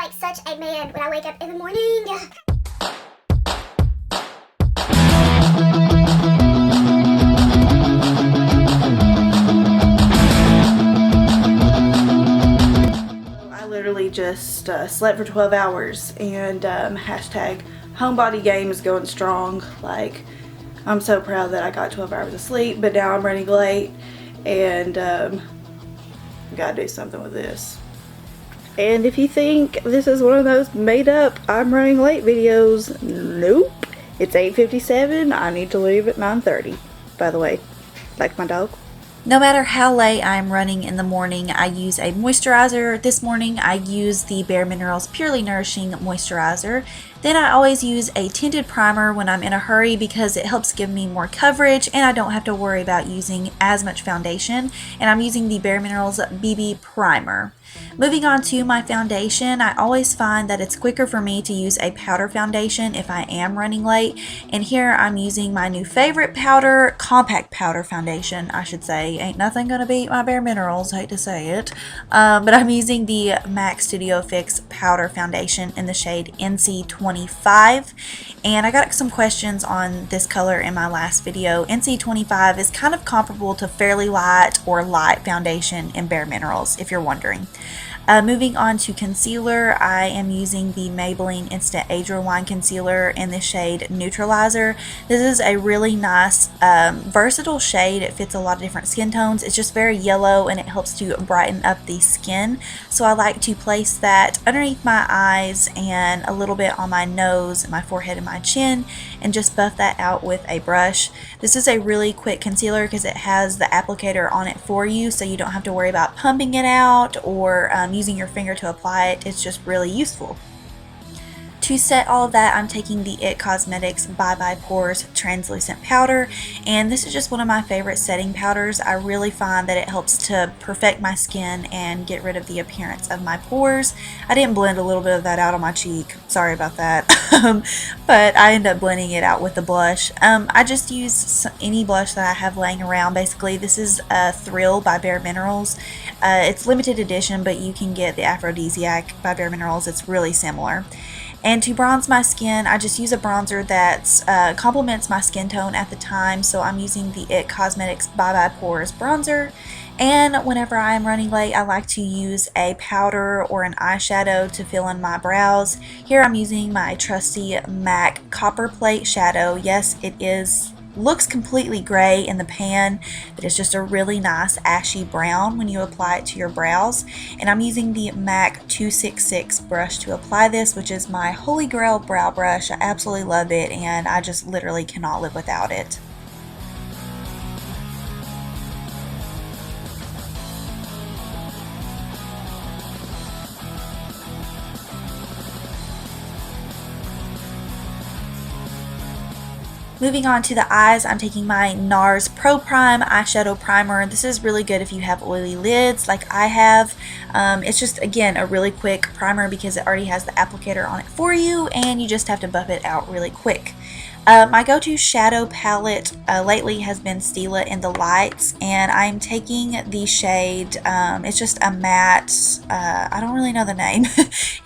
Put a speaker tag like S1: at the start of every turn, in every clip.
S1: like such a man when I wake up in the morning.
S2: I literally just slept for 12 hours and hashtag homebody game is going strong. Like, I'm so proud that I got 12 hours of sleep, but now I'm running late and gotta do something with this. And if you think this is one of those made up I'm running late videos, nope. It's 8:57. I need to leave at 9:30. By the way, like my dog.
S3: No matter how late I'm running in the morning, I use a moisturizer. This morning I use the Bare Minerals Purely Nourishing Moisturizer. Then I always use a tinted primer when I'm in a hurry because it helps give me more coverage and I don't have to worry about using as much foundation. And I'm using the Bare Minerals BB Primer. Moving on to my foundation, I always find that it's quicker for me to use a powder foundation if I am running late. And here I'm using my new favorite powder, compact powder foundation, I should say. Ain't nothing gonna beat my Bare Minerals, hate to say it. But I'm using the MAC Studio Fix powder foundation in the shade NC25. And I got some questions on this color in my last video. NC25 is kind of comparable to Fairly Light or Light foundation in Bare Minerals, if you're wondering. Moving on to concealer, I am using the Maybelline Instant Age Rewind Concealer in the shade Neutralizer. This is a really nice, versatile shade. It fits a lot of different skin tones. It's just very yellow and it helps to brighten up the skin. So I like to place that underneath my eyes and a little bit on my nose, my forehead, and my chin, and just buff that out with a brush. This is a really quick concealer because it has the applicator on it for you, so you don't have to worry about pumping it out or using your finger to apply it. It's just really useful. To set all of that, I'm taking the IT Cosmetics Bye Bye Pores Translucent Powder, and this is just one of my favorite setting powders. I really find that it helps to perfect my skin and get rid of the appearance of my pores. I didn't blend a little bit of that out on my cheek, sorry about that, but I end up blending it out with the blush. I just use any blush that I have laying around. Basically, this is Thrill by Bare Minerals. It's limited edition, but you can get the Aphrodisiac by Bare Minerals. It's really similar. And to bronze my skin, I just use a bronzer that complements my skin tone at the time. So I'm using the IT Cosmetics Bye Bye Pores bronzer. And whenever I'm running late, I like to use a powder or an eyeshadow to fill in my brows. Here I'm using my trusty MAC Copperplate Shadow. Yes, it looks completely gray in the pan, but it's just a really nice ashy brown when you apply it to your brows. And I'm using the MAC 266 brush to apply this, which is my holy grail brow brush. I absolutely love it and I just literally cannot live without it. Moving on to the eyes, I'm taking my NARS Pro Prime Eyeshadow Primer. This is really good if you have oily lids like I have. It's just, again, a really quick primer because it already has the applicator on it for you and you just have to buff it out really quick. My go-to shadow palette lately has been Stila in the Lights, and I'm taking the shade, it's just a matte, I don't really know the name,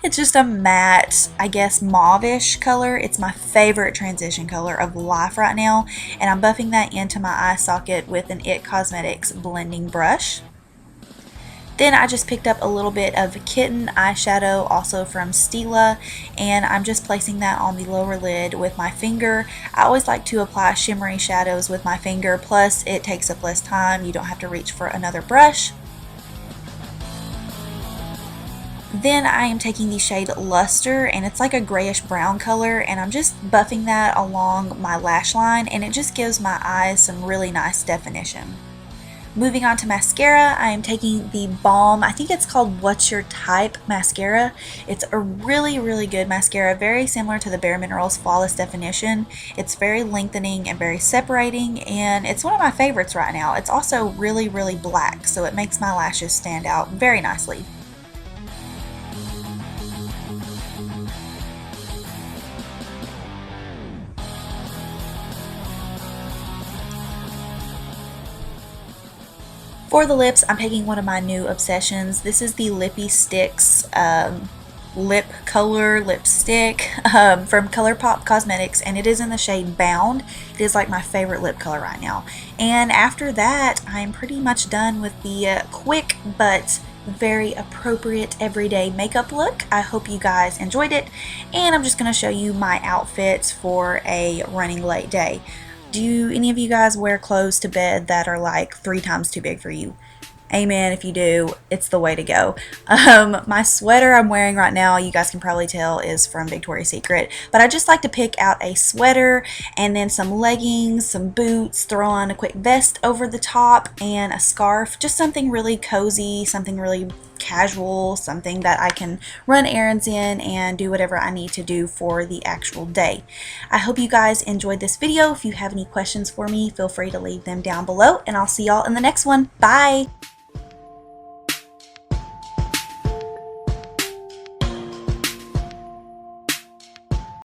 S3: it's just a matte, I guess, mauve-ish color. It's my favorite transition color of life right now, and I'm buffing that into my eye socket with an IT Cosmetics blending brush. Then I just picked up a little bit of Kitten eyeshadow, also from Stila, and I'm just placing that on the lower lid with my finger. I always like to apply shimmery shadows with my finger, plus it takes up less time. You don't have to reach for another brush. Then I am taking the shade Luster, and it's like a grayish brown color, and I'm just buffing that along my lash line, and it just gives my eyes some really nice definition. Moving on to mascara, I am taking the Balm, I think it's called What's Your Type mascara. It's a really, really good mascara, very similar to the Bare Minerals Flawless Definition. It's very lengthening and very separating, and it's one of my favorites right now. It's also really, really black, so it makes my lashes stand out very nicely. For the lips, I'm taking one of my new obsessions. This is the Lippie Stix lip color lipstick from ColourPop Cosmetics, and it is in the shade Bound. It is like my favorite lip color right now. And after that, I'm pretty much done with the quick but very appropriate everyday makeup look. I hope you guys enjoyed it, and I'm just going to show you my outfits for a running late day. Do any of you guys wear clothes to bed that are like 3 times too big for you? Amen. If you do, it's the way to go. My sweater I'm wearing right now, you guys can probably tell, is from Victoria's Secret, but I just like to pick out a sweater and then some leggings, some boots, throw on a quick vest over the top, and a scarf. Just something really cozy, something really casual, something that I can run errands in and do whatever I need to do for the actual day. I hope you guys enjoyed this video. If you have any questions for me, feel free to leave them down below, and I'll see y'all in the next one. Bye!